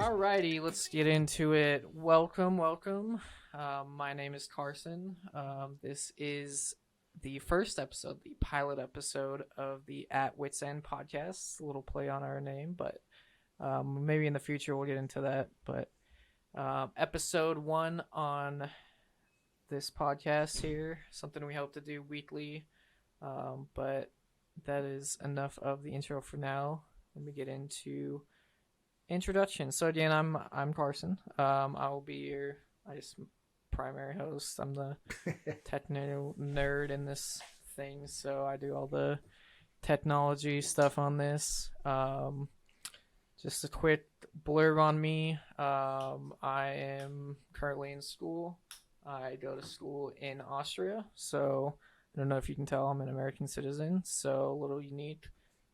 Alrighty, let's get into it. Welcome. My name is Carson. This is the first episode, the pilot episode of the At Wits End podcast. A little play on our name, but maybe in the future we'll get into that. But episode 1 on this podcast here, something we hope to do weekly. But that is enough of the intro for now. Let me get into introduction. So again, I'm Carson. I will be your primary host. I'm the techno nerd in this thing, so I do all the technology stuff on this. Just a quick blurb on me. I am currently in school. I go to school in Austria, so I don't know if you can tell I'm an American citizen, so a little unique.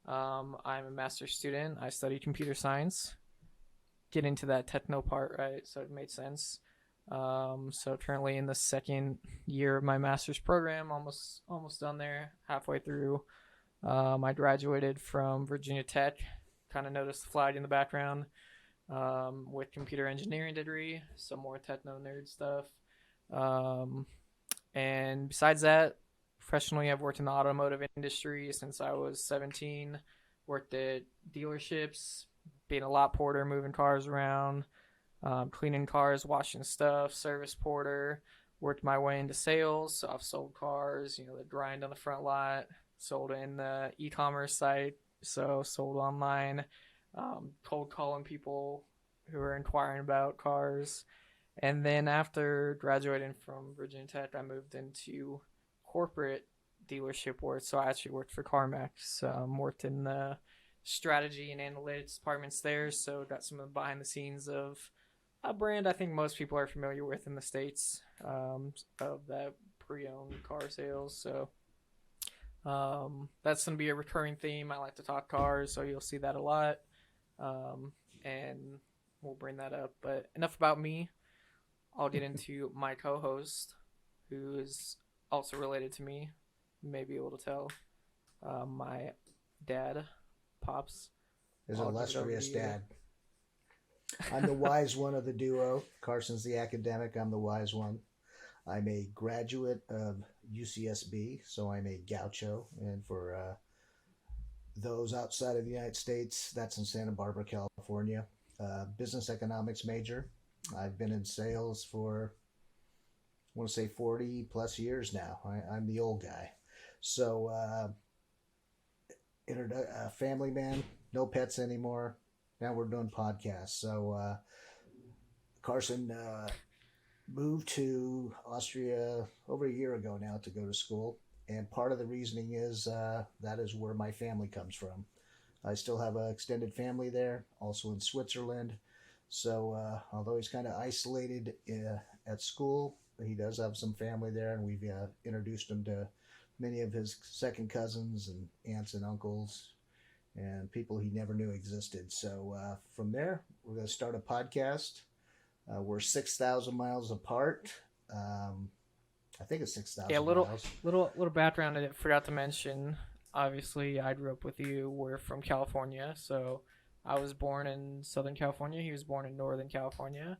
I'm a master's student. I study computer science. Get into that techno part, right? So it made sense. So currently in the second year of my master's program, almost done there, halfway through. I graduated from Virginia Tech. Kind of noticed the flag in the background. With computer engineering degree, some more techno nerd stuff. And besides that, professionally, I've worked in the automotive industry since I was 17. Worked at dealerships, being a lot porter, moving cars around, cleaning cars, washing stuff, service porter. Worked my way into sales. So I've sold cars, the grind on the front lot, sold in the e-commerce site, so sold online, cold calling people who are inquiring about cars. And then after graduating from Virginia Tech, I moved into corporate dealership work. So I actually worked for CarMax, worked in the strategy and analytics departments there, so got some of the behind the scenes of a brand I think most people are familiar with in the States, of that pre-owned car sales. So that's going to be a recurring theme. I like to talk cars, so you'll see that a lot, and we'll bring that up. But enough about me. I'll get into my co-host, who is also related to me. You may be able to tell. My dad, Pops. His illustrious dad. I'm the wise one of the duo. Carson's the academic. I'm the wise one. I'm a graduate of UCSB, so I'm a gaucho. And for those outside of the United States, that's in Santa Barbara, California. Business economics major. I've been in sales for, I want to say 40 plus years now. I'm the old guy. So, family man, no pets anymore. Now we're doing podcasts. So Carson moved to Austria over a year ago now to go to school. And part of the reasoning is that is where my family comes from. I still have an extended family there, also in Switzerland. So although he's kind of isolated at school, he does have some family there, and we've introduced him to many of his second cousins and aunts and uncles and people he never knew existed. So from there, we're going to start a podcast. We're 6,000 miles apart. I think it's 6,000 miles. Little background I forgot to mention. Obviously, I grew up with you. We're from California, so I was born in Southern California. He was born in Northern California.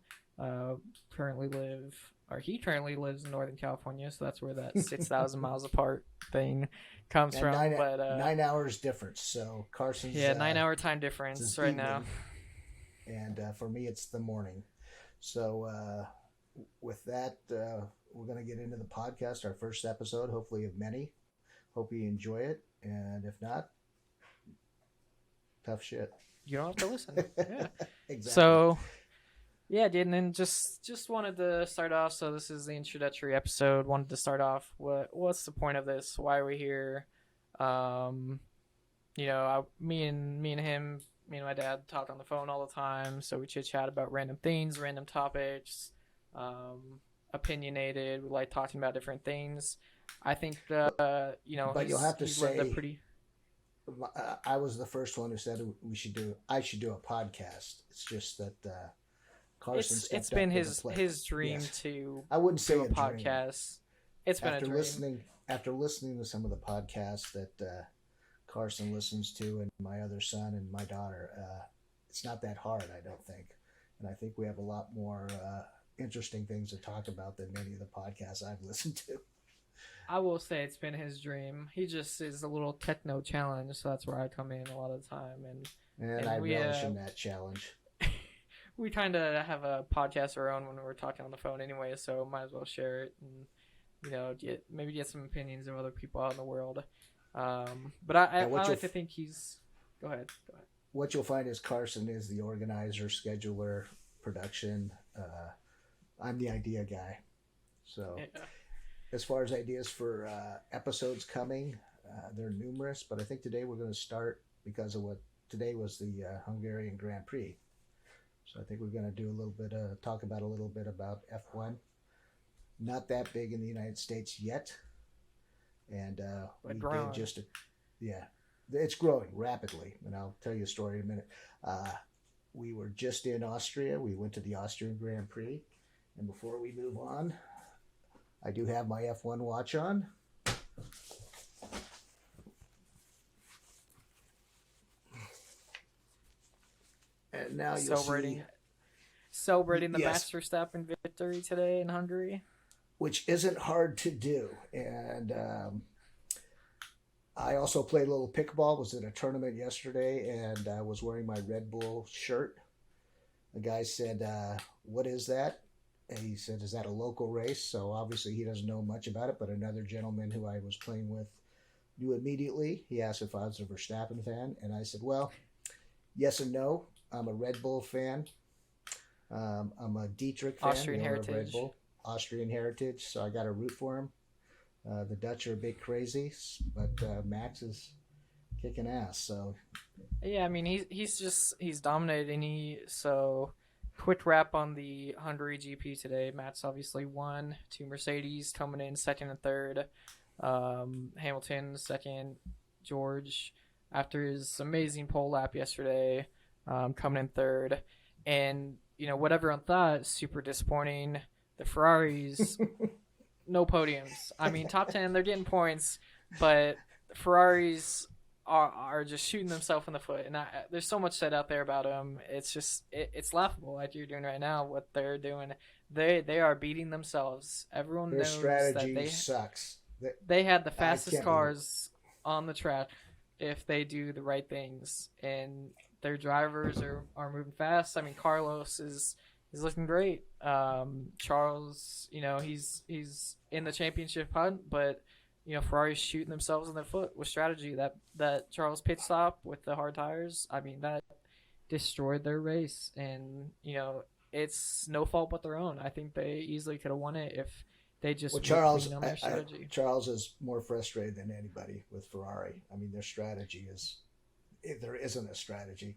He currently lives in Northern California, so that's where that 6,000 miles apart thing comes and from. 9 hours difference. So Carson's 9-hour time difference right now. And for me, it's the morning. So with that, we're going to get into the podcast, our first episode, hopefully of many. Hope you enjoy it, and if not, tough shit. You don't have to listen. Yeah. Exactly. So. Yeah, and then just wanted to start off. So this is the introductory episode. Wanted to start off. What's the point of this? Why are we here? Me and him, me and my dad talk on the phone all the time. So we chit chat about random things, random topics, opinionated. We like talking about different things. I think but you'll have to say I was the first one who said I should do a podcast. It's just that. It's been his dream to I wouldn't say do a podcast. It's been a dream. After listening to some of the podcasts that Carson listens to, and my other son and my daughter, it's not that hard, I don't think. and I think we have a lot more interesting things to talk about than many of the podcasts I've listened to. I will say it's been his dream. He just is a little techno challenge, so that's where I come in a lot of the time, And and I we relish in that challenge. we kind of have a podcast of our own when we're talking on the phone anyway, so might as well share it and maybe get some opinions of other people out in the world. But I like to think he's. Go ahead. What you'll find is Carson is the organizer, scheduler, production. I'm the idea guy. So, Yeah. as far as ideas for episodes coming, they're numerous. But I think today we're going to start because of what today was the Hungarian Grand Prix. So I think we're going to do talk about a little bit about F1. Not that big in the United States yet, and it's growing rapidly. And I'll tell you a story in a minute. We were just in Austria. We went to the Austrian Grand Prix, and before we move on, I do have my F1 watch on. And now you'll celebrating the Max Verstappen victory today in Hungary, which isn't hard to do. And I also played a little pickleball. Was at a tournament yesterday, and I was wearing my Red Bull shirt. The guy said, "What is that?" And he said, "Is that a local race?" So obviously he doesn't know much about it. But another gentleman who I was playing with knew immediately. He asked if I was a Verstappen fan, and I said, "Well, yes and no. I'm a Red Bull fan. I'm a Dietrich fan. Austrian heritage. Red Bull, Austrian heritage. So I got to root for him. The Dutch are a bit crazy, but Max is kicking ass. So yeah, I mean he's dominating. So quick wrap on the Hungary GP today. Max obviously won. 2 Mercedes coming in second and third. Hamilton second. George after his amazing pole lap yesterday. Coming in third, and what everyone thought, super disappointing. The Ferraris, no podiums. I mean, top 10, they're getting points, but the Ferraris are just shooting themselves in the foot. And there's so much said out there about them. It's just it's laughable like you're doing right now. What they're doing, they are beating themselves. Everyone their knows strategy that sucks. They had the fastest cars on the track if they do the right things, and their drivers are moving fast. I mean, Carlos is looking great. Charles, he's in the championship hunt, but Ferrari's shooting themselves in the foot with strategy. That Charles pit stop with the hard tires, I mean, that destroyed their race, and it's no fault but their own. I think they easily could have won it if they just on their strategy. Charles is more frustrated than anybody with Ferrari. I mean, their strategy is. There isn't a strategy.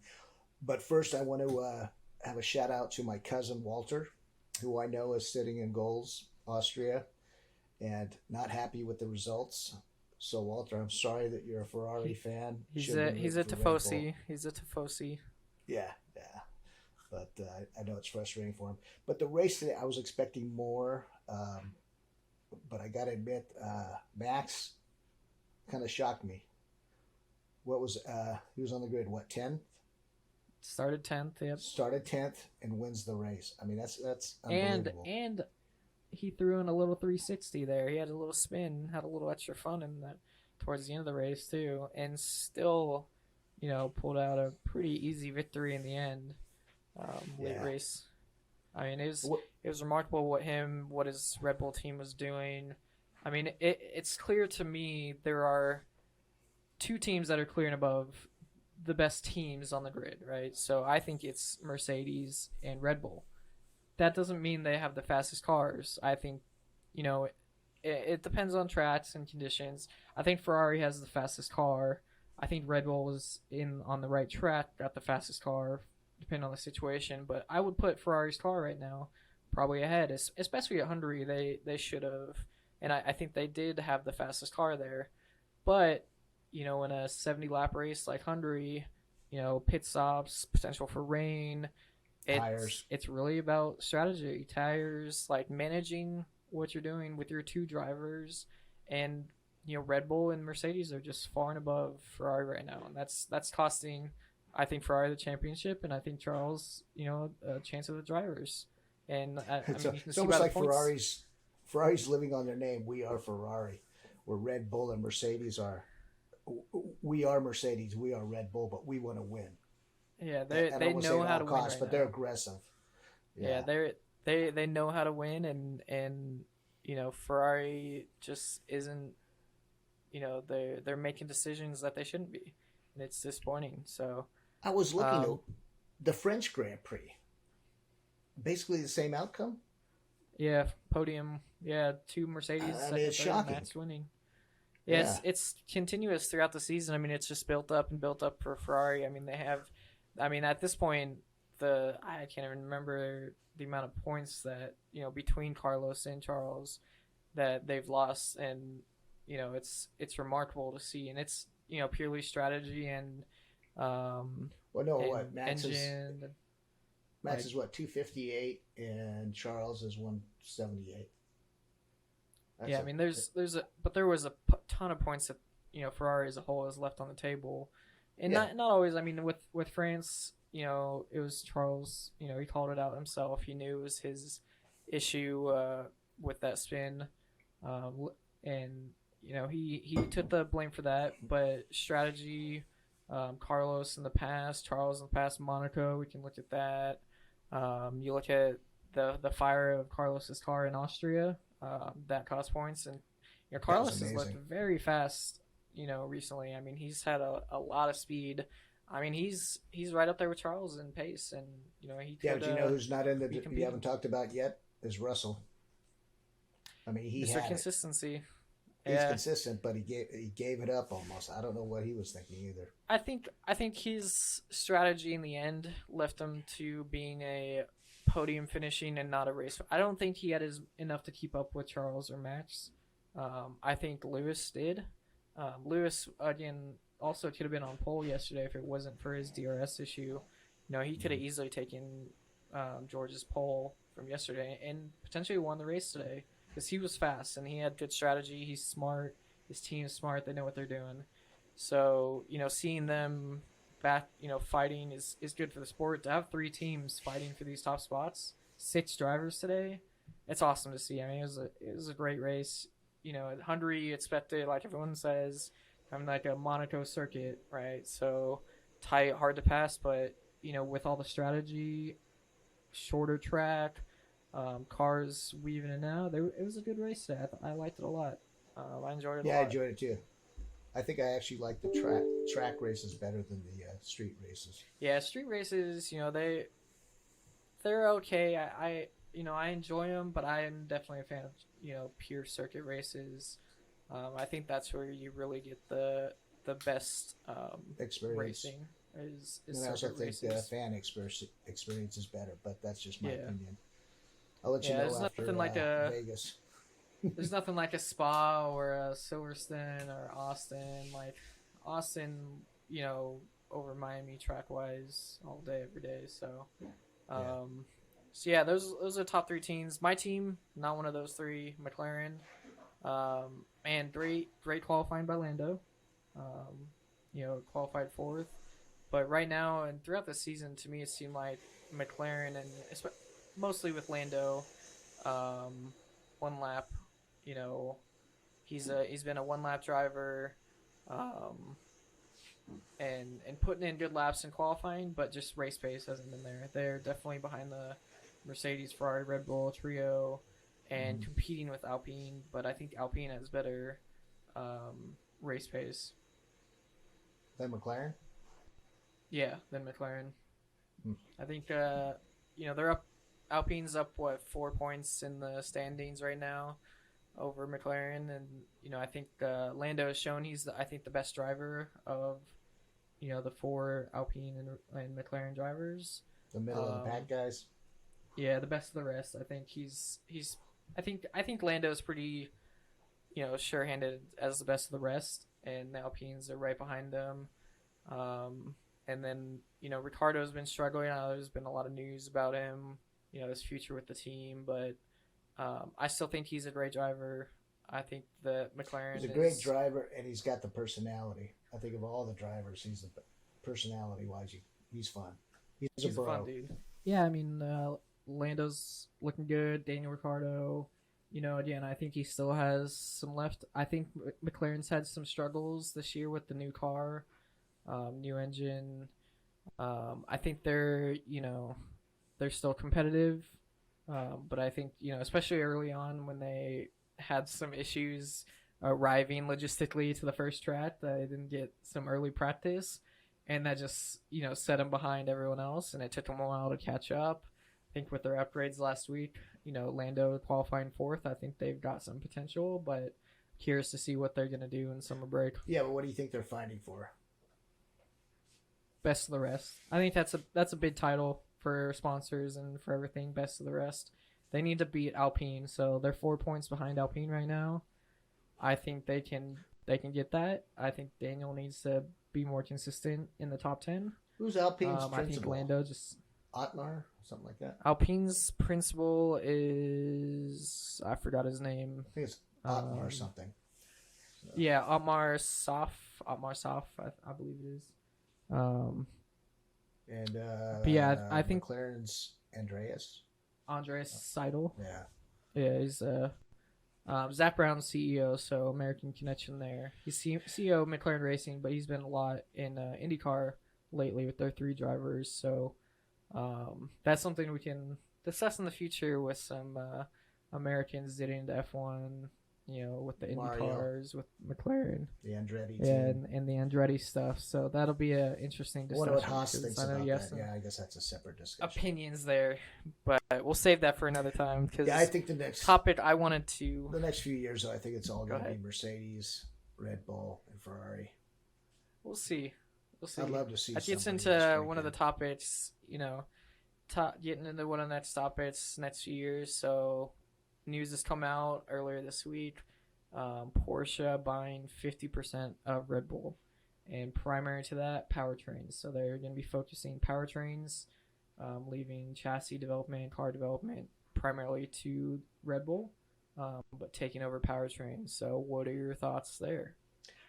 But first, I want to have a shout out to my cousin Walter, who I know is sitting in goals, Austria, and not happy with the results. So, Walter, I'm sorry that you're a Ferrari fan. He's a Tifosi. He's a Tifosi. Yeah. But I know it's frustrating for him. But the race today, I was expecting more. But I got to admit, Max kind of shocked me. What was he was on the grid? 10th? Started 10th. Yep. Started 10th and wins the race. I mean, that's unbelievable. And he threw in a little 360 there. He had a little spin, had a little extra fun in that towards the end of the race too, and still, pulled out a pretty easy victory in the end. Late race. I mean, it was remarkable what his Red Bull team was doing. I mean, it's clear to me there are 2 teams that are clear and above the best teams on the grid, right? So I think it's Mercedes and Red Bull. That doesn't mean they have the fastest cars. I think, it depends on tracks and conditions. I think Ferrari has the fastest car. I think Red Bull was on the right track, got the fastest car, depending on the situation. But I would put Ferrari's car right now probably ahead, especially at Hungary. They should have, and I think they did have the fastest car there. But in a 70-lap race like Hungary, pit stops, potential for rain. Tires. It's really about strategy. Tires, like managing what you're doing with your 2 drivers. And, Red Bull and Mercedes are just far and above Ferrari right now. And that's costing I think Ferrari the championship, and I think Charles, a chance of the drivers. And I It's, mean, you can it's see almost by the like points. Ferrari's living on their name. We are Ferrari, where Red Bull and Mercedes are. We are Mercedes. We are Red Bull, but we want to win. Yeah, And I they won't say know at how all to win costs, right but they're now. aggressive. Yeah, Yeah. they know how to win, and Ferrari just isn't. They're making decisions that they shouldn't be, and it's disappointing. So, I was looking at um, the French Grand Prix. Basically the same outcome. yeah, podium. Yeah, two Mercedes, I mean, second, it's third, and shocking. Max winning. Yeah, Yeah. it's continuous throughout the season. I mean, it's just built up and built up for Ferrari. I mean, they have, I mean, at this point, I can't even remember the amount of points that between Carlos and Charles that they've lost, and it's remarkable to see, and it's purely strategy um Well, no, what and engine, Max like is what 258, and Charles is 178. That's yeah. I a mean, there was a ton of points that Ferrari as a whole has left on the table, and yeah. not always. I mean, with France, it was Charles. He called it out himself. He knew it was his issue with that spin, and he took the blame for that. But strategy, Carlos in the past, Charles in the past, Monaco. We can look at that. You look at the fire of Carlos's car in Austria. That cost points, and That was Carlos has looked amazing. very fast. Recently. I mean, he's had a lot of speed. I mean, he's right up there with Charles in pace, and he Yeah, could but you know who's not in be the you competing. haven't talked about yet is Russell. I mean, he Mr. had it. Consistency. He's Yeah, consistent, but he gave it up almost. I don't know what he was thinking either. I think his strategy in the end left him to being a podium finishing and not a race. I don't think he had enough to keep up with Charles or Max. I think Lewis did. Lewis again also could have been on pole yesterday if it wasn't for his DRS issue. He could have easily taken George's pole from yesterday and potentially won the race today because he was fast and he had good strategy. He's smart. His team's smart. They know what they're doing. So seeing them back, fighting is good for the sport. To have three teams fighting for these top spots, 6 drivers today, it's awesome to see. I mean, it was a great race. Hungary expected, like everyone says, from like a Monaco circuit, right? So tight, hard to pass, but with all the strategy, shorter track, cars weaving in and out, it was a good race today. I liked it a lot. I enjoyed it a Yeah, I lot. enjoyed it too. I think I actually like the track races better than the street races. Yeah, street races, they're okay. I enjoy them, but I am definitely a fan of pure circuit races. I think that's where you really get the best Experience. racing is And I also circuit think the races. fan experience is better, but that's just my Yeah, opinion. I'll let you yeah. know after Vegas. There's nothing like a Spa or a Silverstone or Austin. Like Austin, over Miami track wise all day every day. So Yeah. Um, so yeah, those are top 3 teams. My team, not one of those 3. McLaren. And great qualifying by Lando. Qualified 4th. But right now and throughout the season, to me, it seemed like McLaren and mostly with Lando, one lap. You know, he's been a one lap driver. Um, and putting in good laps in qualifying, but just race pace hasn't been there. They're definitely behind the Mercedes, Ferrari, Red Bull trio, and Mhm. competing with Alpine. But I think Alpine has better race pace, Then McLaren. yeah, than McLaren. Hmm. I think they're up. Alpine's up 4 points in the standings right now over McLaren, and I think Lando has shown he's I think the best driver of the 4 Alpine and McLaren drivers. The middle of the pack Um, guys. yeah, the best of the rest. I think he's. I think Lando's pretty sure-handed as the best of the rest, and the Alpines are right behind them. And then Ricardo's been struggling. I know there's been a lot of news about him, his future with the team, but I still think he's a great driver. I think that He's McLaren a great is. driver, and he's got the personality. I think of all the drivers, he's the personality-wise. He's fun. He's a He's a fun bro. dude. Yeah, I mean, Lando's looking good. Daniel Ricciardo, again, I think he still has some left. I think McLaren's had some struggles this year with the new car, new engine. I think they're still competitive, but I think especially early on when they had some issues arriving logistically to the first track, they didn't get some early practice, and that just set them behind everyone else, and it took them a while to catch up. I think with their upgrades last week, Lando qualifying fourth, I think they've got some potential, but curious to see what they're going to do in summer break. Yeah, but what do you think they're fighting for? Best of the rest. I think that's a big title for sponsors and for everything. Best of the rest. They need to beat Alpine, so they're 4 points behind Alpine right now. I think they can get that. I think Daniel needs to be more consistent in the top 10. Who's Alpine's principal? I think Lando just Otmar, something like that. Alpine's principal is, I forgot his name. I think it's Otmar or something. So. Yeah, Otmar Saf, I believe it is. But yeah, I think McLaren's Andreas Seidel. Yeah, he's Zach Brown's CEO, so American connection there. He's CEO of McLaren Racing, but he's been a lot in IndyCar lately with their 3 drivers. So that's something we can discuss in the future with some Americans getting into F1. With the Indy cars, with McLaren. The Andretti team. Yeah, and the Andretti stuff. So that'll be an interesting discussion. What Haas thinks about that? Yeah, I guess that's a separate discussion. Opinions there, but we'll save that for another time. Yeah, I think the next topic I wanted to... The next few years, I think it's all going to be Mercedes, Red Bull, and Ferrari. We'll see. I'd love to see. That gets into one of the topics, getting into one of the next topics next few years. So... News has come out earlier this week. Porsche buying 50% of Red Bull, and primary to that, powertrains. So they're going to be focusing powertrains, leaving chassis development, car development primarily to Red Bull, but taking over powertrains. So what are your thoughts there?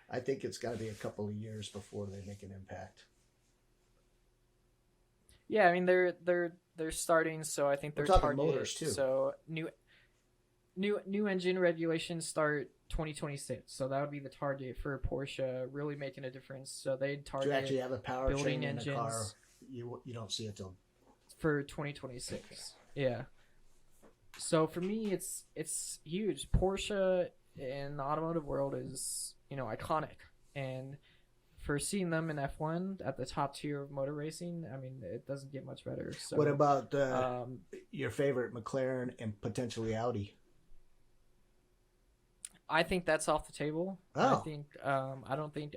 I think it's got to be a couple of years before they make an impact. Yeah, I mean they're starting, so I think they're talking motors too. So New engine regulations start 2026, so that would be the target for Porsche, really making a difference. So they'd target to actually have a powertrain in a car. You don't see it till for 2026. Okay. Yeah. So for me, it's huge. Porsche in the automotive world is iconic, and for seeing them in F1 at the top tier of motor racing, I mean it doesn't get much better. So what about your favorite McLaren and potentially Audi? I think that's off the table. Oh. I think I don't think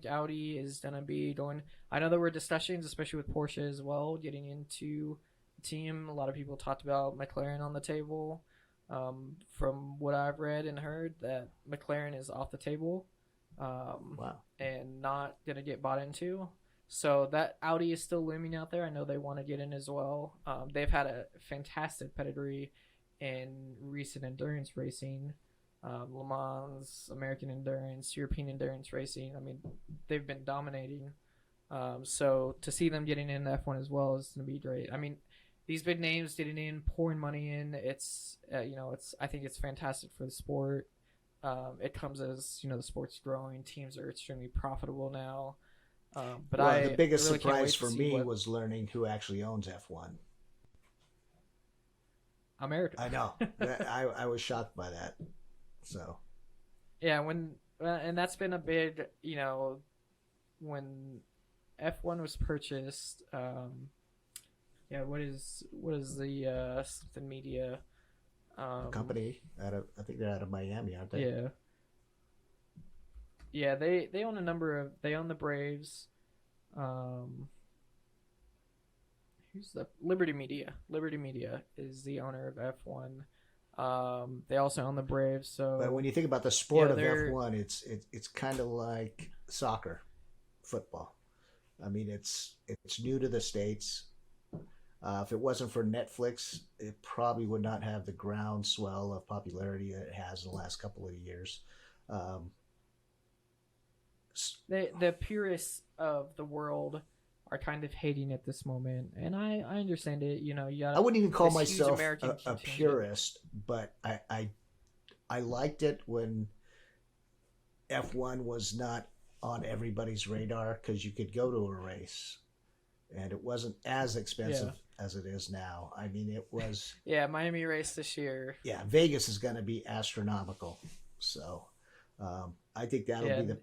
Audi is gonna be going. I know there were discussions, especially with Porsche as well, getting into the team. A lot of people talked about McLaren on the table. From what I've read and heard, that McLaren is off the table. Wow. And not gonna get bought into. So that Audi is still looming out there. I know they want to get in as well. They've had a fantastic pedigree in recent endurance racing. Le Mans, American Endurance, European Endurance Racing. I mean, they've been dominating. So to see them getting in F1 as well is going to be great. I mean, these big names getting in, pouring money in, it's I think it's fantastic for the sport. It comes as the sport's growing. Teams are extremely profitable now. But the biggest really surprise for me was learning who actually owns F1. America. I know. I was shocked by that. So, yeah, and that's been a big, when F1 was purchased. What is the something media company I think they're out of Miami, aren't they? Yeah. Yeah, they own they own the Braves. Who's the Liberty Media? Liberty Media is the owner of F1. They also own the Braves. So, but when you think about the sport of F1, it's kind of like soccer, football. I mean, it's new to the States. If it wasn't for Netflix, it probably would not have the groundswell of popularity that it has in the last couple of years. the purists of the world are kind of hating at this moment, and I understand it. You I got wouldn't even call this huge myself American a contingent. purist, but I liked it when F1 was not on everybody's radar because you could go to a race and it wasn't as expensive as it is now. I mean, it was. Yeah, Miami race this year. Yeah, Vegas is going to be astronomical. So I think that'll be the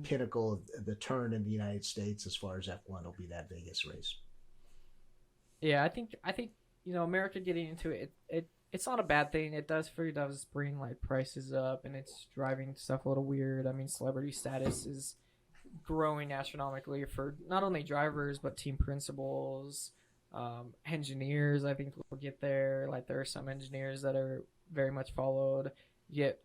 pinnacle of the turn in the United States as far as F1 will be that Vegas race. Yeah, I think America getting into it's not a bad thing. It does bring like prices up, and it's driving stuff a little weird. I mean, celebrity status is growing astronomically for not only drivers but team principals, engineers. I think will get there. Like there are some engineers that are very much followed. You get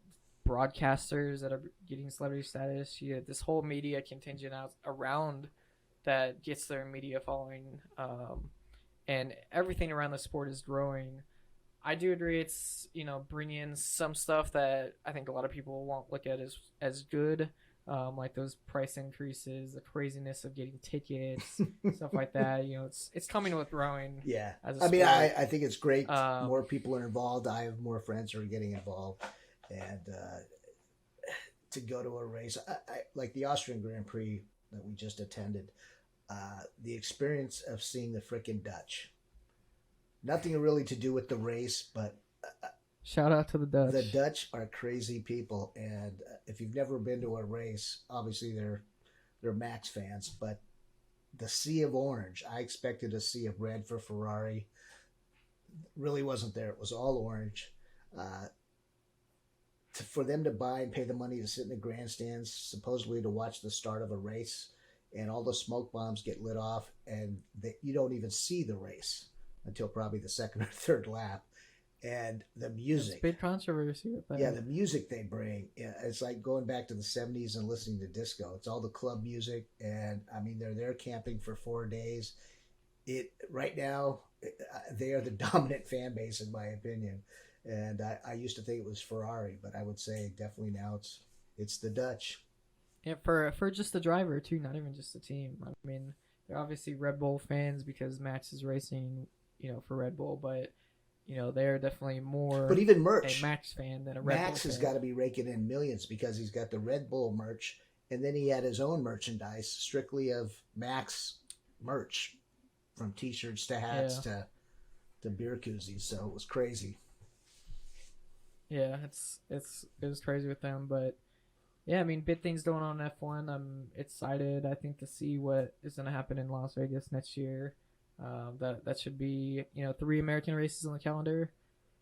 broadcasters that are getting celebrity status. You get this whole media contingent out around that gets their media following, and everything around the sport is growing. I do agree it's bringing in some stuff that I think a lot of people won't look at as good, like those price increases, the craziness of getting tickets, stuff like that. It's coming with growing. Yeah, as a sport. I think it's great. More people are involved. I have more friends who are getting involved, and to go to a race, I like the Austrian Grand Prix that we just attended. The experience of seeing the frickin' Dutch. Nothing really to do with the race, but shout out to the Dutch. The Dutch are crazy people, and if you've never been to a race, obviously they're Max fans, but the sea of orange, I expected a sea of red for Ferrari. Really wasn't there. It was all orange. For them to buy and pay the money to sit in the grandstands, supposedly to watch the start of a race, and all the smoke bombs get lit off, and you don't even see the race until probably the second or third lap. And the music. It's big controversy with that. Yeah, the music they bring. It's like going back to the 70s and listening to disco. It's all the club music. And, I mean, they're there camping for 4 days. Right now, they are the dominant fan base, in my opinion. And I used to think it was Ferrari, but I would say definitely now it's the Dutch. Yeah, for just the driver, too, not even just the team. I mean, they're obviously Red Bull fans because Max is racing, for Red Bull, but they're definitely more. But even merch, a Max fan than a Red Bull fan. Max has got to be raking in millions because he's got the Red Bull merch, and then he had his own merchandise strictly of Max merch, from T-shirts to hats to beer koozies. So it was crazy. Yeah, it was crazy with them, but yeah, I mean, big things going on in F1. I'm excited, I think, to see what is going to happen in Las Vegas next year. That should be 3 American races on the calendar.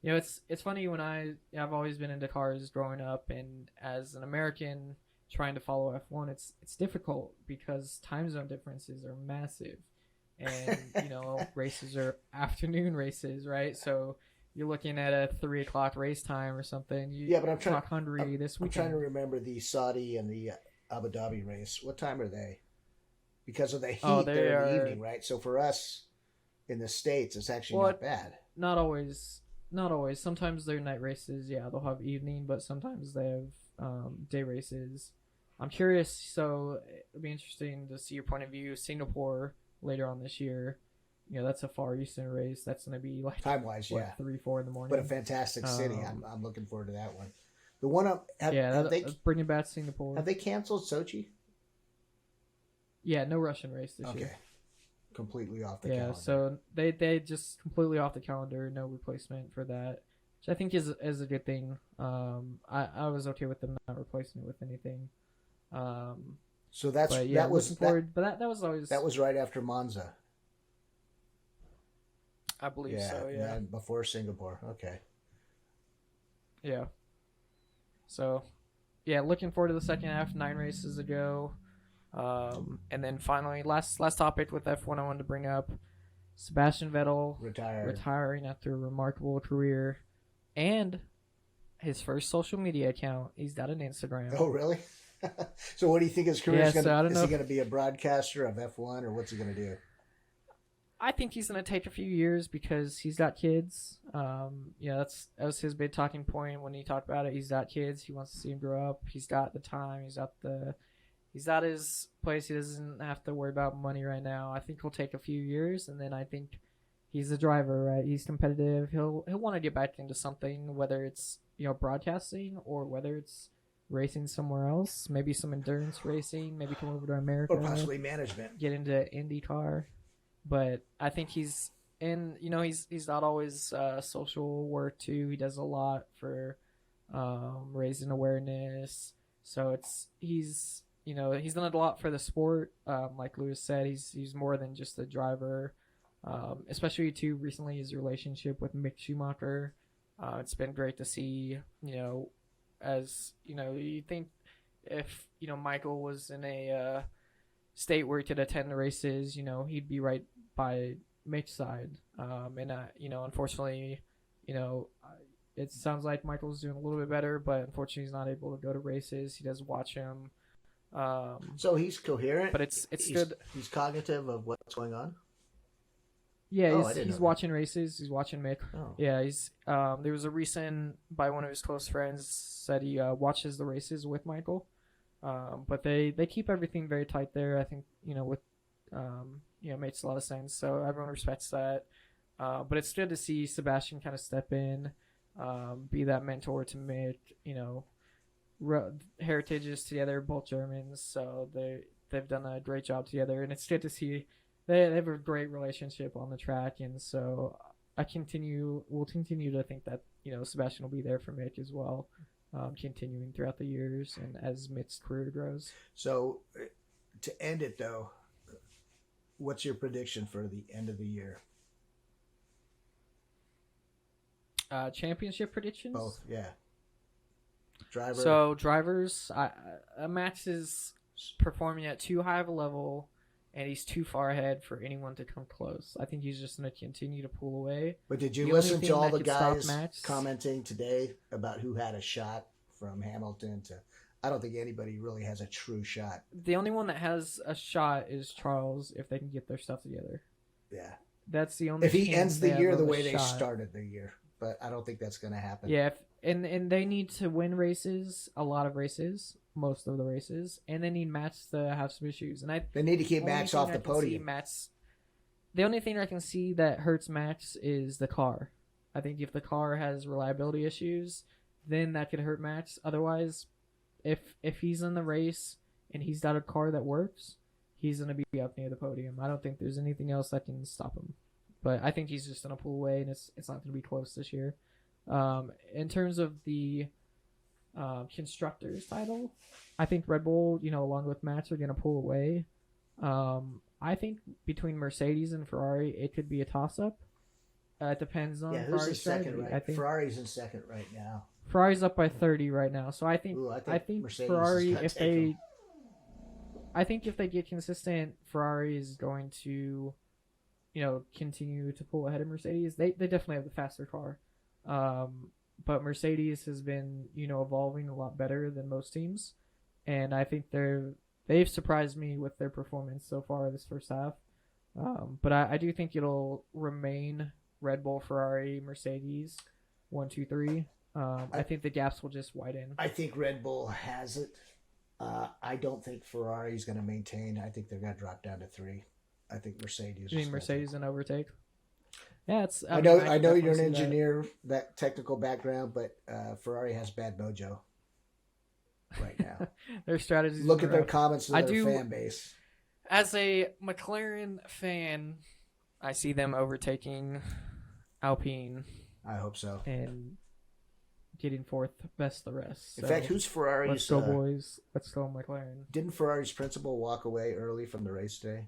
It's funny when I've always been into cars growing up, and as an American trying to follow F1, it's difficult because time zone differences are massive, and races are afternoon races, right? So you're looking at a 3:00 race time or something. But I'm trying. Hungary this weekend. I'm trying to remember the Saudi and the Abu Dhabi race. What time are they? Because of the heat, they're in the evening, right? So for us in the States, it's actually not bad. Not always. Sometimes they're night races. Yeah, they'll have evening, but sometimes they have day races. I'm curious. So it'll be interesting to see your point of view. Singapore later on this year. That's a Far Eastern race. That's going to be like time-wise, 3-4 in the morning. But a fantastic city. I'm looking forward to that one. The one bringing back Singapore. Have they canceled Sochi? Yeah, no Russian race this year. Okay, completely off the calendar. Yeah, so they just completely off the calendar. No replacement for that, which I think is a good thing. I was okay with them not replacing it with anything. So that was always that was right after Monza. I believe so. Yeah, and before Singapore. Okay. Yeah. So, yeah, looking forward to the second half. 9 races to go. And then finally, last topic with F1 I wanted to bring up. Sebastian Vettel retiring after a remarkable career. And his first social media account. He's got an Instagram. Oh, really? So what do you think his career is going to be? Is he going to be a broadcaster of F1 or what's he going to do? I think he's going to take a few years because he's got kids. That was his big talking point when he talked about it. He's got kids. He wants to see them grow up. He's got the time. He's he's at his place. He doesn't have to worry about money right now. I think he'll take a few years, and then I think he's a driver, right? He's competitive. He'll want to get back into something, whether it's broadcasting or whether it's racing somewhere else. Maybe some endurance racing. Maybe come over to America or possibly management. Get into IndyCar. But I think he's not always social work too. He does a lot for raising awareness. So he's done a lot for the sport. Like Lewis said, he's more than just a driver. Especially too recently, his relationship with Mick Schumacher. It's been great to see. As you think if Michael was in a state where he could attend the races, he'd be right by Mick's side. Unfortunately, it sounds like Michael's doing a little bit better, but unfortunately he's not able to go to races. He does watch him. So he's coherent, but it's good. He's cognitive of what's going on. Yeah, he's watching races. He's watching Mick. Oh. Yeah, he's there was a recent by one of his close friends said he watches the races with Michael. But they keep everything very tight there. I think makes a lot of sense. So everyone respects that. But it's good to see Sebastian kind of step in, be that mentor to Mick. Heritages together, both Germans, so they've done a great job together, and it's good to see. They have a great relationship on the track, and so we'll continue to think that Sebastian will be there for Mick as well, continuing throughout the years and as Mick's career grows. So, to end it though, what's your prediction for the end of the year? Championship predictions? Both, yeah. Drivers, Max is performing at too high of a level. And he's too far ahead for anyone to come close. I think he's just going to continue to pull away. But did you listen to all the guys commenting today about who had a shot from Hamilton to... I don't think anybody really has a true shot. The only one that has a shot is Charles, if they can get their stuff together. Yeah. That's the only if he ends the year the way they started the year. But I don't think that's going to happen. Yeah, and they need to win races, a lot of races, most of the races, and they need Max to have some issues. And they need to keep Max off the podium. The only thing I can see that hurts Max is the car. I think if the car has reliability issues, then that could hurt Max. Otherwise, if he's in the race and he's got a car that works, he's going to be up near the podium. I don't think there's anything else that can stop him. But I think he's just going to pull away, and it's not going to be close this year. In terms of the constructors title, I think Red Bull, along with Max, are going to pull away. I think between Mercedes and Ferrari, it could be a toss-up. It depends on who's in second, right? I think Ferrari's in second right now. Ferrari's up by 30 right now, so I think Ferrari, if they get consistent, Ferrari is going to continue to pull ahead of Mercedes. They definitely have the faster car. But Mercedes has been, evolving a lot better than most teams. And I think they've surprised me with their performance so far this first half. But I do think it'll remain Red Bull, Ferrari, Mercedes, 1, 2, 3. I think the gaps will just widen. I think Red Bull has it. I don't think Ferrari's going to maintain. I think they're going to drop down to 3. I think Mercedes. You mean Mercedes and overtake? Yeah, I know you're an engineer, that technical background, but Ferrari has bad mojo right now. Their strategies. Look at their comments to their fan base. As a McLaren fan, I see them overtaking Alpine. I hope so. And getting fourth, best the rest. In fact, who's Ferrari's? Let's go, boys. Let's go, McLaren. Didn't Ferrari's principal walk away early from the race today?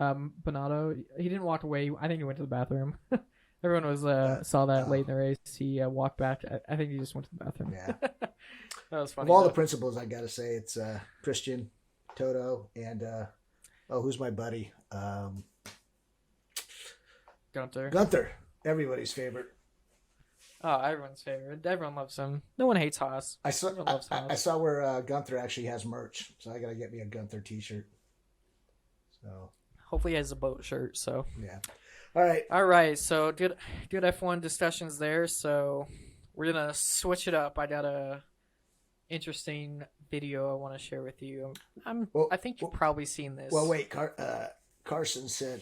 Bonato, he didn't walk away. I think he went to the bathroom. Everyone was saw that late in the race. He walked back. I think he just went to the bathroom. Yeah, that was funny. Of all the principals, I gotta say it's Christian, Toto, and who's my buddy? Gunther, everybody's favorite. Oh, everyone's favorite. Everyone loves him. No one hates Haas. I saw where Gunther actually has merch, so I gotta get me a Gunther T-shirt. So. Hopefully he has a boat shirt, so. Yeah. All right. So good F1 discussions there. So we're going to switch it up. I got a interesting video I want to share with you. I think you've well, probably seen this. well, wait. Carson said,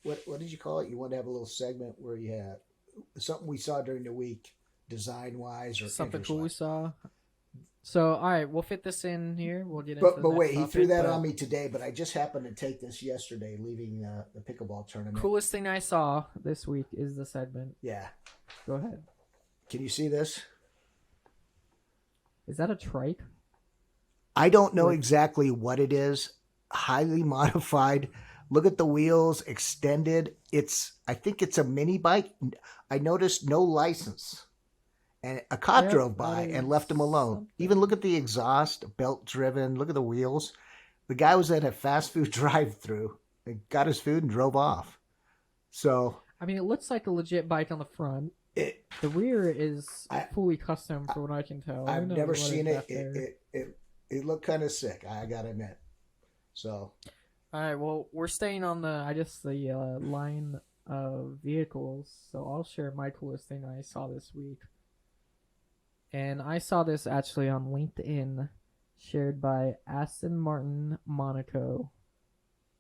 "What did you call it? You want to have a little segment where you have something we saw during the week, design wise or Something interest cool we wise." saw. So, all right, we'll fit this in here. We'll get into But the but next wait, he topic, threw that but on me today. But I just happened to take this yesterday, leaving the pickleball tournament. Coolest thing I saw this week is the segment. Yeah. Go ahead. Can you see this? Is that a trike? I don't know exactly what it is. Highly modified. Look at the wheels, extended. I think it's a mini bike. I noticed no license. And a cop drove by and left him alone. Something. Even look at the exhaust, belt driven. Look at the wheels. The guy was at a fast food drive-through and got his food and drove off. So, I mean, it looks like a legit bike on the front. The rear is fully custom, for what I can tell. I've never seen it. It looked kind of sick. I gotta admit. So, all right. Well, we're staying on the line of vehicles. So I'll share my coolest thing I saw this week. And I saw this actually on LinkedIn, shared by Aston Martin Monaco.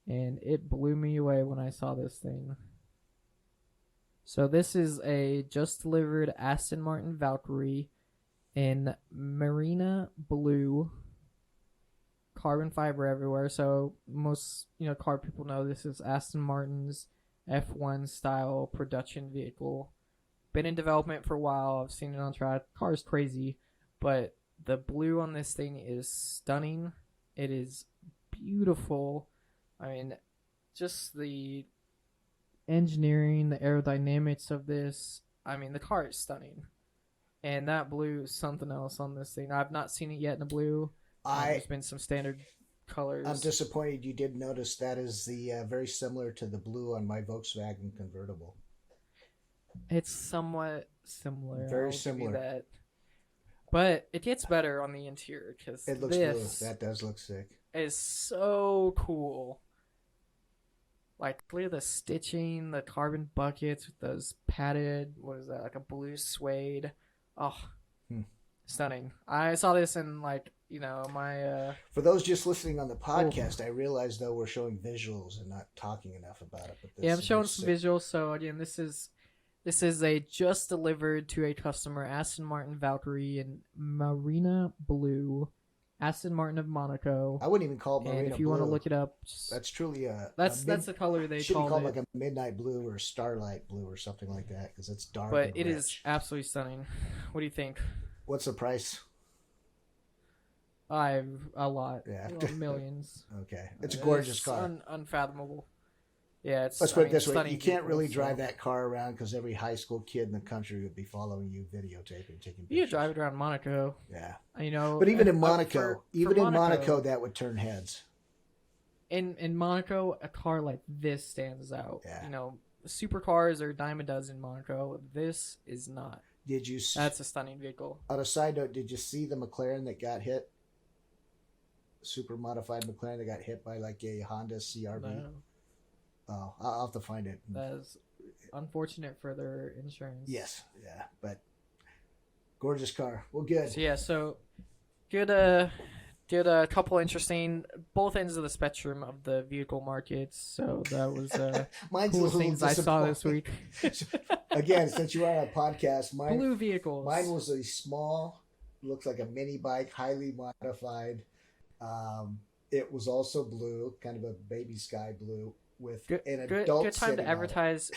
And it blew me away when I saw this thing. So this is a just delivered Aston Martin Valkyrie in Marina Blue. Carbon fiber everywhere. So most car people know this is Aston Martin's F1 style production vehicle. Been in development for a while. I've seen it on track. Car is crazy, but the blue on this thing is stunning. It is beautiful. I mean, just the engineering, the aerodynamics of this. I mean, the car is stunning. And that blue is something else on this thing. I've not seen it yet in the blue. There's been some standard colors. I'm disappointed you did notice that is the very similar to the blue on my Volkswagen convertible. It's somewhat similar. Very similar. That. But it gets better on the interior because it looks blue. That does look sick. Is so cool. Like, clear the stitching, the carbon buckets with those padded, what is that, like a blue suede. Oh, stunning. I saw this in, my... For those just listening on the podcast, I realize, though, we're showing visuals and not talking enough about it. But I'm showing some visuals. So, again, this is a just delivered to a customer Aston Martin Valkyrie in Marina Blue. Aston Martin of Monaco. I wouldn't even call it Marina Blue. And if you want to look it up, that's truly that's the color they should call be called it. Like a midnight blue or starlight blue or something like that because it's dark. But it is absolutely stunning. What do you think? What's the price? A lot. Yeah, millions. Okay, it's a gorgeous car. Unfathomable. Yeah, it's. Let's put it this way: you can't vehicle, really drive that car around because every high school kid in the country would be following you, videotaping, taking pictures. You drive it around Monaco. Yeah, But even in Monaco, Monaco, that would turn heads. In Monaco, a car like this stands out. Yeah. Supercars are a dime a dozen in Monaco. This is not. Did you? That's a stunning vehicle. On a side note, did you see the McLaren that got hit? Super modified McLaren that got hit by like a Honda CRV. No. Oh, I'll have to find it. That is unfortunate for their insurance. Yes, yeah, but gorgeous car. Well, good. So good. Did a couple interesting both ends of the spectrum of the vehicle markets. So that was cool things I saw this week. Again, since you are on a podcast, blue vehicles. Mine was a small, looks like a mini bike, highly modified. It was also blue, kind of a baby sky blue with an adult. Good time to advertise.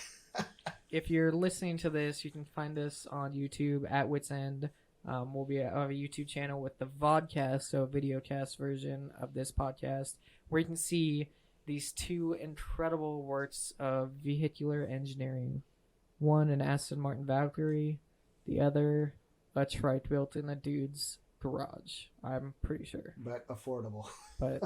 If you're listening to this, you can find this on YouTube at Witt's End. We'll have a YouTube channel with the vodcast, so a videocast version of this podcast, where you can see these two incredible works of vehicular engineering. One, an Aston Martin Valkyrie. The other, a trike built in a dude's garage. I'm pretty sure. But affordable. But,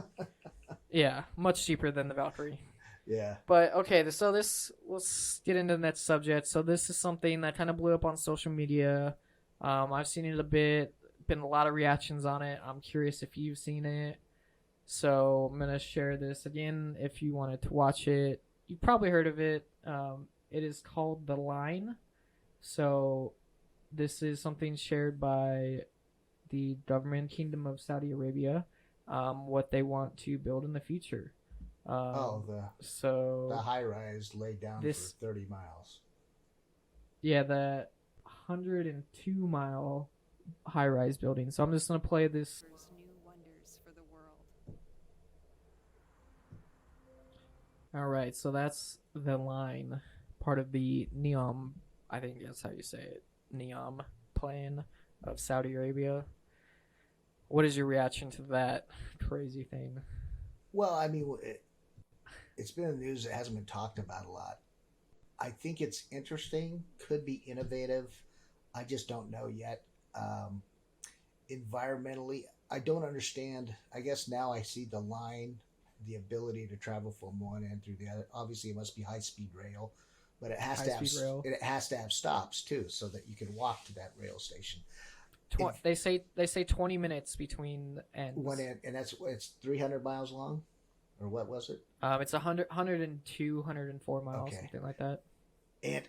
yeah, much cheaper than the Valkyrie. Yeah. But, okay, so let's get into the next subject. So this is something that kind of blew up on social media. I've seen it a bit, been a lot of reactions on it. I'm curious if you've seen it. So I'm going to share this again. If you wanted to watch it, you've probably heard of it. It is called The Line. So this is something shared by the government kingdom of Saudi Arabia, what they want to build in the future. Oh, the So high rise laid down this, for 30 miles. yeah, the 102-mile high-rise building. So I'm just gonna play this. New wonders for the world. All right, so that's the line, part of the NEOM. I think that's how you say it. NEOM plan of Saudi Arabia. What is your reaction to that crazy thing? Well, I mean, it's been in the news. It hasn't been talked about a lot. I think it's interesting, could be innovative. I just don't know yet. Environmentally, I don't understand. I guess now I see the line, the ability to travel from one end through the other. Obviously, it must be high-speed rail, but it has to have stops too, so that you can walk to that rail station. They say 20 minutes between ends. One end, and it's 300 miles long, or what was it? It's 102, 104 miles, Okay. something like that. And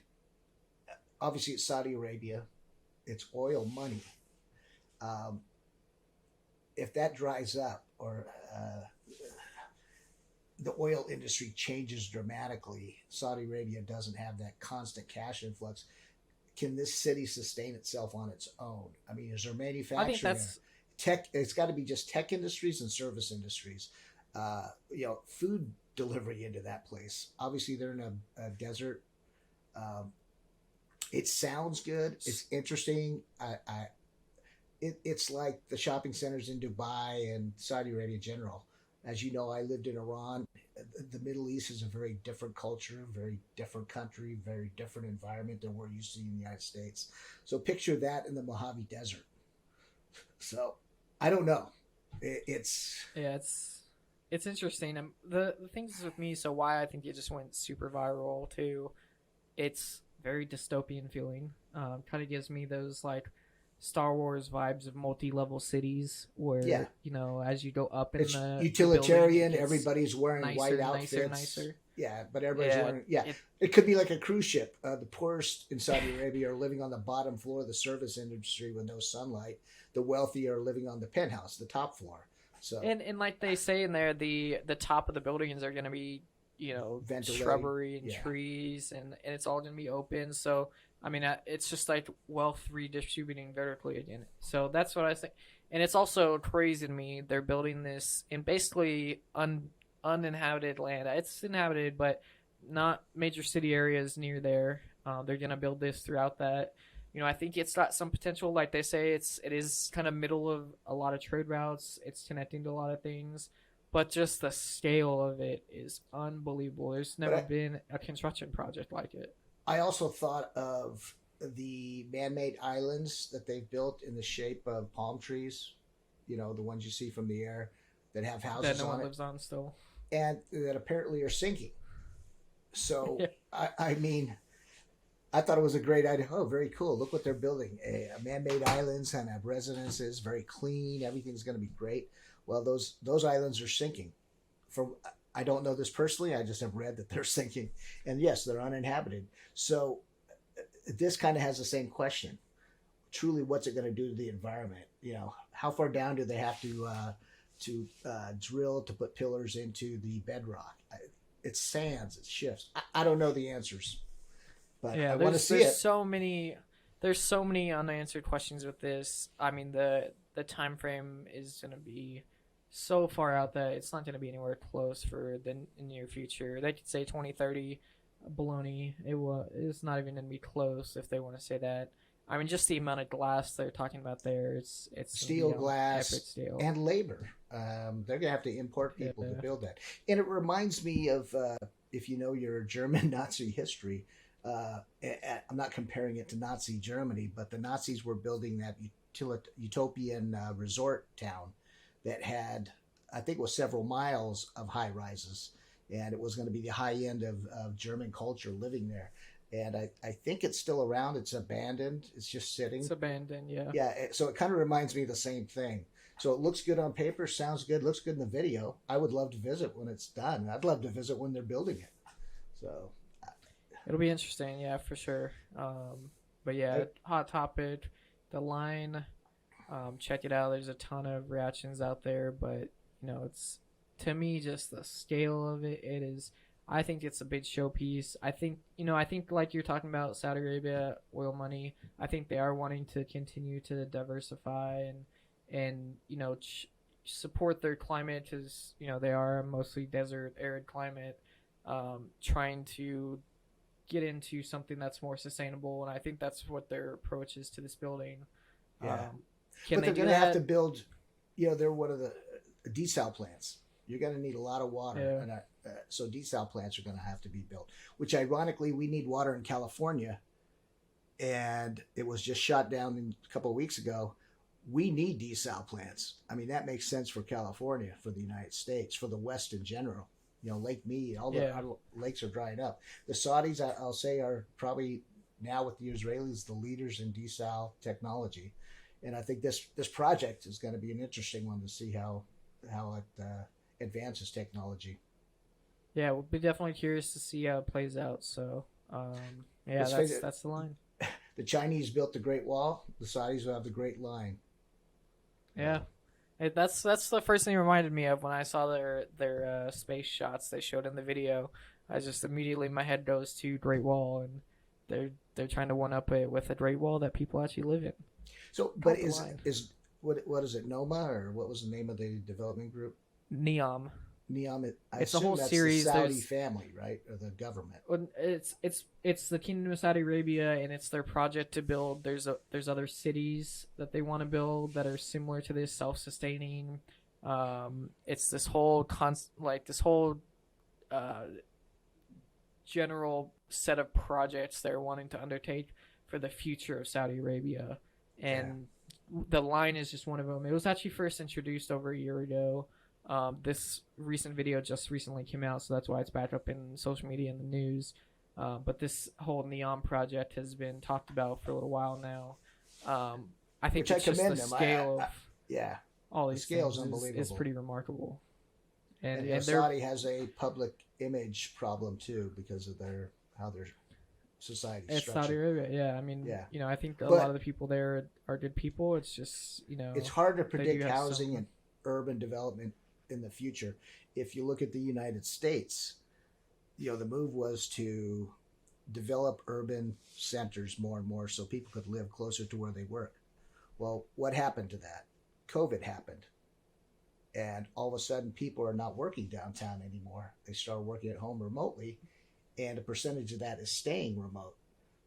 obviously, it's Saudi Arabia. It's oil money. If that dries up, or the oil industry changes dramatically, Saudi Arabia doesn't have that constant cash influx. Can this city sustain itself on its own? I mean, is there manufacturing? I think that's tech. It's got to be just tech industries and service industries. Food delivery into that place. Obviously, they're in a desert. It sounds good. It's interesting. It's like the shopping centers in Dubai and Saudi Arabia in general. As you know, I lived in Iran. The Middle East is a very different culture, very different country, very different environment than we're used to in the United States. So picture that in the Mojave Desert. So I don't know. It's interesting. The things with me. So why I think it just went super viral too. It's very dystopian feeling. Kind of gives me those like Star Wars vibes of multi-level cities where as you go up in it's the utilitarian. building, everybody's wearing white outfits. Nicer. Yeah, but everybody's wearing it could be like a cruise ship. The poorest in Saudi Arabia are living on the bottom floor of the service industry with no sunlight. The wealthy are living on the penthouse, the top floor. So and like they say in there, the top of the buildings are going to be ventilated. Shrubbery and trees, and it's all going to be open. So I mean, it's just like wealth redistributing vertically again. So that's what I think. And it's also crazy to me. They're building this in basically uninhabited land. It's inhabited, but not major city areas near there. They're going to build this throughout that. I think it's got some potential. Like they say, it is kind of middle of a lot of trade routes. It's connecting to a lot of things. But just the scale of it is unbelievable. There's never been a construction project like it. I also thought of the man-made islands that they've built in the shape of palm trees, the ones you see from the air that have houses that no on one it, lives on still, and that apparently are sinking. So, I mean, I thought it was a great idea. Oh, very cool. Look what they're building. Man-made islands and have residences, very clean. Everything's going to be great. Well, those islands are sinking. I don't know this personally. I just have read that they're sinking. And yes, they're uninhabited. So this kind of has the same question. Truly, what's it going to do to the environment? How far down do they have to drill to put pillars into the bedrock? It's sands. It shifts. I don't know the answers. But I want to see it. There's so many unanswered questions with this. I mean, the time frame is going to be so far out that it's not going to be anywhere close for the near future. They could say 2030, baloney. It's not even going to be close if they want to say that. I mean, just the amount of glass they're talking about there. It's steel, glass, steel. and labor. They're going to have to import people to build that. And it reminds me of, if you know your German Nazi history, I'm not comparing it to Nazi Germany, but the Nazis were building that utopian resort town that had, I think it was several miles of high rises, and it was going to be the high end of German culture living there. And I think it's still around. It's abandoned. It's just sitting. It's abandoned, yeah. Yeah, so it kind of reminds me of the same thing. So it looks good on paper, sounds good, looks good in the video. I would love to visit when it's done. I'd love to visit when they're building it. So it'll be interesting, yeah, for sure. But yeah, hot topic, the line. check it out. There's a ton of reactions out there, but it's, to me, just the scale of it. It is. I think it's a big showpiece. I think like you're talking about Saudi Arabia oil money. I think they are wanting to continue to diversify and support their climate, because they are mostly desert, arid climate. Trying to get into something that's more sustainable, and I think that's what their approach is to this building. Yeah. Can But they they're do going to have that? to build, they're one of the desal plants. You're going to need a lot of water. Yeah. And so desal plants are going to have to be built, which ironically, we need water in California. And it was just shot down a couple of weeks ago. We need desal plants. I mean, that makes sense for California, for the United States, for the West in general. Lake Mead, all the our lakes are drying up. The Saudis, I'll say, are probably now with the Israelis the leaders in desal technology. And I think this project is going to be an interesting one to see how it advances technology. Yeah, we'll be definitely curious to see how it plays out. So, that's the line. The Chinese built the Great Wall. The Saudis will have the Great Line. Yeah, that's the first thing it reminded me of when I saw their space shots they showed in the video. I just immediately, my head goes to Great Wall, and they're trying to one up it with a Great Wall that people actually live in. So, but is what is it, Noma, or what was the name of the development group? Neom. It's a whole series. The Saudi family, right, or the government? It's the Kingdom of Saudi Arabia, and it's their project to build. There's other cities that they want to build that are similar to this, self-sustaining. It's this whole general set of projects they're wanting to undertake for the future of Saudi Arabia, and the line is just one of them. It was actually first introduced over a year ago. This recent video just recently came out, so that's why it's back up in social media and the news. But this whole Neom project has been talked about for a little while now. I think it's just the scale of all these things is pretty remarkable. And Saudi has a public image problem too because of how their society is structured. It's Saudi Arabia, yeah. I mean, I think a lot of the people there are good people. It's just, it's hard to predict housing and urban development in the future. If you look at the United States, the move was to develop urban centers more and more so people could live closer to where they work. Well, what happened to that? COVID happened. And all of a sudden, people are not working downtown anymore. They start working at home remotely, and a percentage of that is staying remote.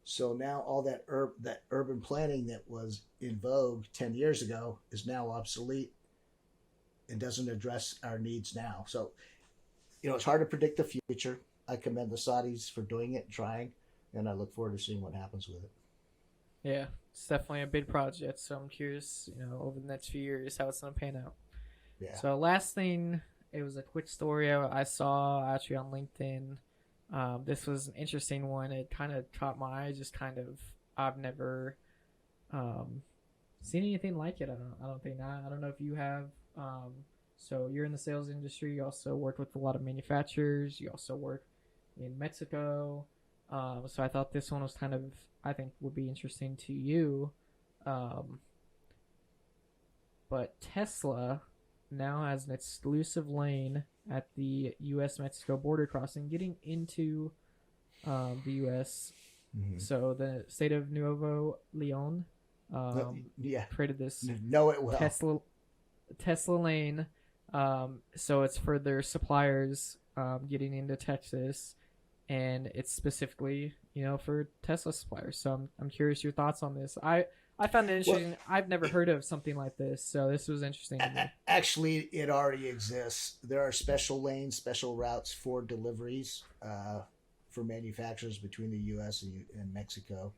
So now all that urban planning that was in vogue 10 years ago is now obsolete and doesn't address our needs now. So, it's hard to predict the future. I commend the Saudis for doing it and trying, and I look forward to seeing what happens with it. Yeah, it's definitely a big project, so I'm curious, over the next few years how it's going to pan out. Yeah. So last thing, it was a quick story I saw actually on LinkedIn. This was an interesting one. It kind of caught my eye. I've never seen anything like it. I don't think. I don't know if you have. So you're in the sales industry. You also work with a lot of manufacturers. You also work in Mexico. So I thought this one was I think would be interesting to you. But Tesla now has an exclusive lane at the U.S.-Mexico border crossing getting into the U.S. Mm-hmm. So the state of Nuevo Leon created this Tesla lane. So it's for their suppliers getting into Texas, and it's specifically for Tesla suppliers. So I'm curious your thoughts on this. I found it interesting. Well, I've never heard of something like this, so this was interesting to me. Actually, it already exists. There are special lanes, special routes for deliveries for manufacturers between the U.S. and Mexico.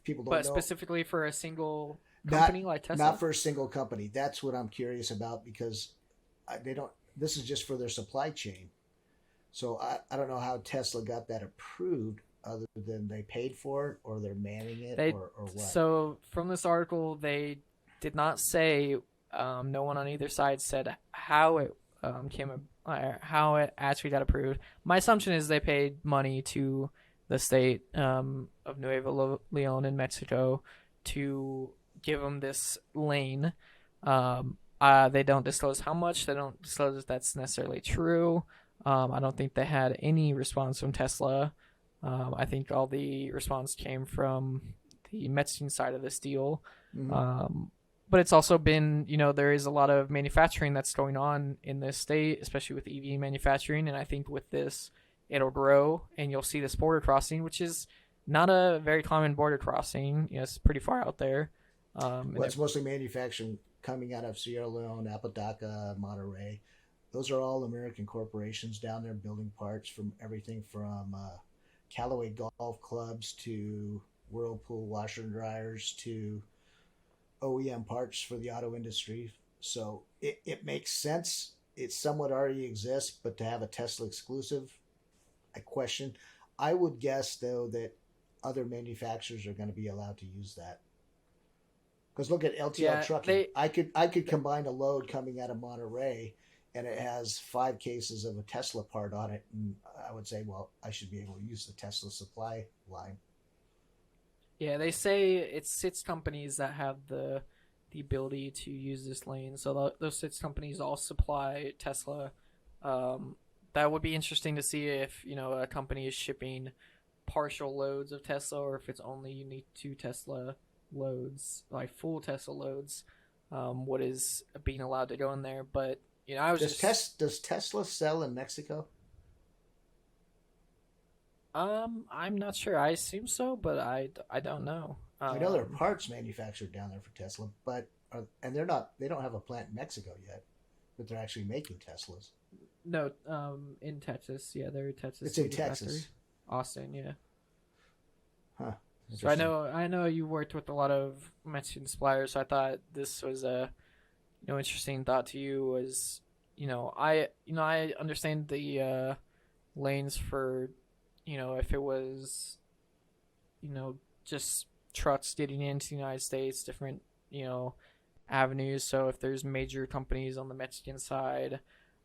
People don't know. But specifically for a single company like Tesla? Not for a single company. That's what I'm curious about because they don't. This is just for their supply chain. So I don't know how Tesla got that approved, other than they paid for it or they're manning it or what. So from this article, they did not say. No one on either side said how it how it actually got approved. My assumption is they paid money to the state of Nuevo Leon in Mexico to give them this lane. They don't disclose how much. They don't disclose if that's necessarily true. I don't think they had any response from Tesla. I think all the response came from the Mexican side of this deal. Mm-hmm. But it's also been, there is a lot of manufacturing that's going on in this state, especially with EV manufacturing. And I think with this, it'll grow and you'll see this border crossing, which is not a very common border crossing. It's pretty far out there. Well, it's mostly manufacturing coming out of Sierra Leone, Apodaca, Monterey. Those are all American corporations down there building parts from everything from Callaway golf clubs to Whirlpool washer and dryers to OEM parts for the auto industry. So it makes sense. It somewhat already exists, but to have a Tesla exclusive, I question. I would guess, though, that other manufacturers are going to be allowed to use that. Because look at LTL trucking. I could combine a load coming out of Monterey, and it has 5 cases of a Tesla part on it, and I would say, well, I should be able to use the Tesla supply line. Yeah, they say it's 6 companies that have the ability to use this lane. So those 6 companies all supply Tesla. That would be interesting to see if a company is shipping partial loads of Tesla, or if it's only unique to Tesla loads, like full Tesla loads. What is being allowed to go in there? But does Tesla sell in Mexico? I'm not sure. I assume so, but I don't know. I know there are parts manufactured down there for Tesla, and they don't have a plant in Mexico yet, but they're actually making Teslas. No, in Texas. Yeah, they're Texas. It's in Texas. Factory. Austin, yeah. Huh. So I know you worked with a lot of Mexican suppliers, so I thought this was a interesting thought to you was I understand the lanes for if it was just trucks getting into the United States, different avenues. So if there's major companies on the Mexican side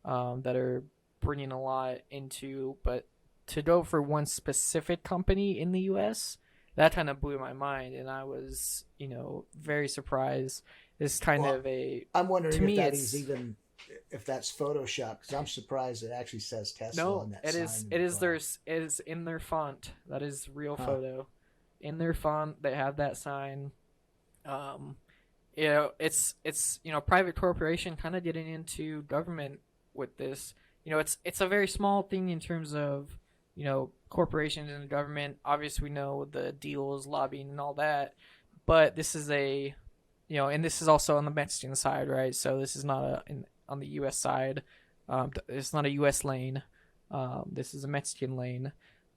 that are bringing a lot into, but to go for one specific company in the U.S., that kind of blew my mind, and I was very surprised. It's kind of a. I'm wondering if that is even. If that's Photoshop, because I'm surprised it actually says Tesla on that sign. It is in their font. That is real photo. In their font, they have that sign. It's private corporation kind of getting into government with this. It's a very small thing in terms of corporations and the government. Obviously, we know the deals, lobbying, and all that, but this is and this is also on the Mexican side, right? So this is not on the U.S. side. It's not a U.S. lane. This is a Mexican lane.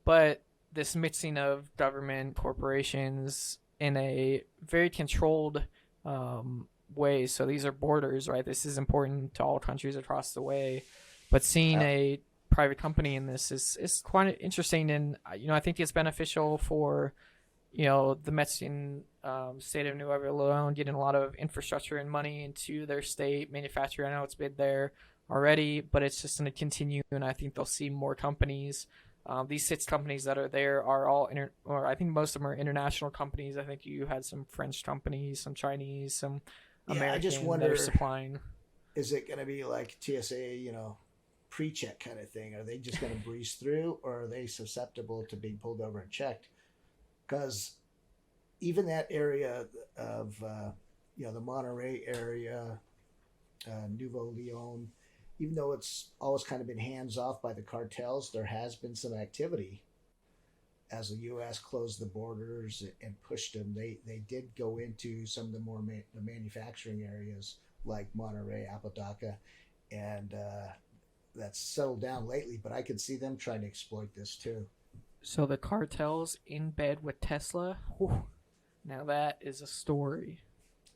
But this mixing of government, corporations in a very controlled way. So these are borders, right? This is important to all countries across the way. But seeing a private company in this is quite interesting. And, I think it's beneficial for, the Mexican state of Nuevo León getting a lot of infrastructure and money into their state manufacturing. I know it's been there already, but it's just going to continue, and I think they'll see more companies. These 6 companies that are there are all, or I think most of them are international companies. I think you had some French companies, some Chinese, some American. I just wonder, that are supplying. Is it going to be like TSA, pre-check kind of thing? Are they just going to breeze through, or are they susceptible to being pulled over and checked? Because even that area of, the Monterey area, Nuevo León, even though it's always kind of been hands off by the cartels, there has been some activity as the U.S. closed the borders and pushed them. They did go into some of the more the manufacturing areas like Monterey, Apodaca, and that's settled down lately, but I could see them trying to exploit this too. So the cartel's in bed with Tesla. Whew. Now that is a story.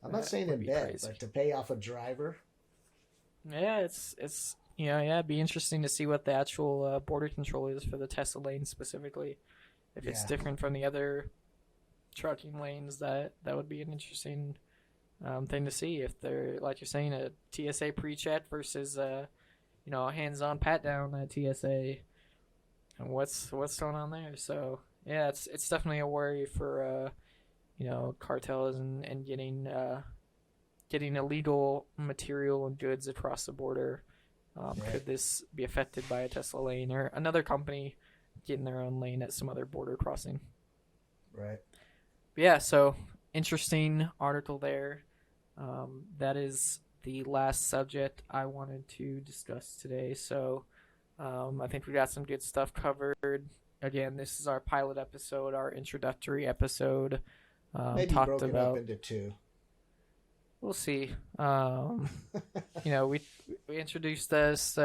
I'm not saying in bed, but to pay off a driver. Yeah, it's it'd be interesting to see what the actual border control is for the Tesla lane specifically. If it's different from the other trucking lanes, that would be an interesting thing to see. If they're, like you're saying, a TSA pre-check versus a hands-on pat-down at TSA. And what's going on there? So yeah, it's definitely a worry for cartels and getting illegal material and goods across the border. Right. Could this be affected by a Tesla lane or another company getting their own lane at some other border crossing? Right. But yeah, so interesting article there. That is the last subject I wanted to discuss today. So I think we got some good stuff covered. Again, this is our pilot episode, our introductory episode. Maybe Talked broken about. up into two. We'll see. We introduced us,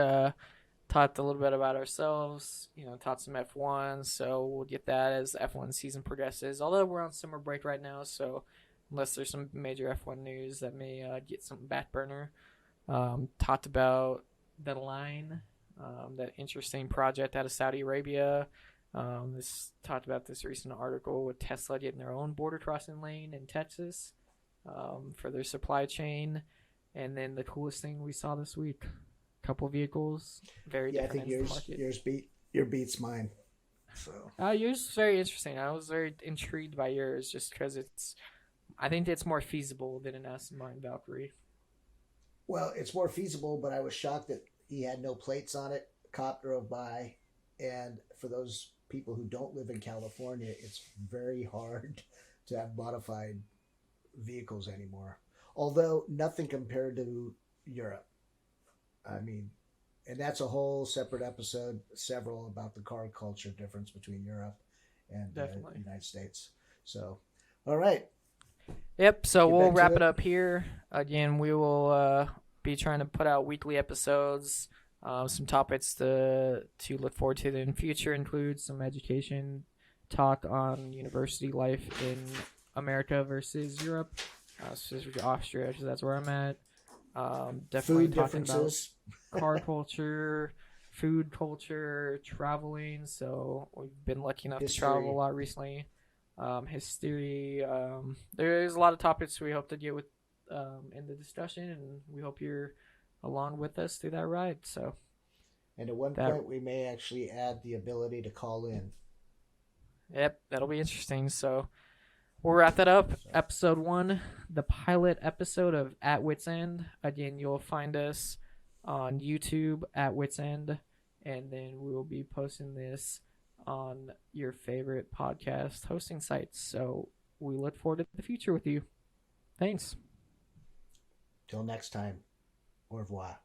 talked a little bit about ourselves, taught some F1, so we'll get that as the F1 season progresses. Although we're on summer break right now, so unless there's some major F1 news that may get some back burner. Talked about the line, that interesting project out of Saudi Arabia. Talked about this recent article with Tesla getting their own border crossing lane in Texas. For their supply chain, and then the coolest thing we saw this week, couple vehicles, very Yeah, I different think ends of the market. yours beats mine. So Yours is very interesting. I was very intrigued by yours just because I think it's more feasible than an Aston Martin Valkyrie. well, it's more feasible, but I was shocked that he had no plates on it. Cop drove by, and for those people who don't live in California, it's very hard to have modified vehicles anymore. Although nothing compared to Europe. I mean, and that's a whole separate episode, several about the car culture difference between Europe and the Definitely. United States. So, all right. Yep, so Get we'll back to wrap it. it up here. Again, we will be trying to put out weekly episodes. Some topics to look forward to in the future include some education talk on university life in America versus Europe, specifically Austria, because that's where I'm at. Definitely Food talking differences. about car culture, food culture, traveling. So we've been lucky enough to travel History. a lot recently. History. There's a lot of topics we hope to get with in the discussion, and we hope you're along with us through that ride. So, And at one point, we may actually add the ability to call in. yep, that'll be interesting. So, we'll wrap that up. Episode 1, the pilot episode of At Wits End. Again, you'll find us on YouTube at Wits End, and then we will be posting this on your favorite podcast hosting sites. So, we look forward to the future with you. Thanks. Till next time, au revoir.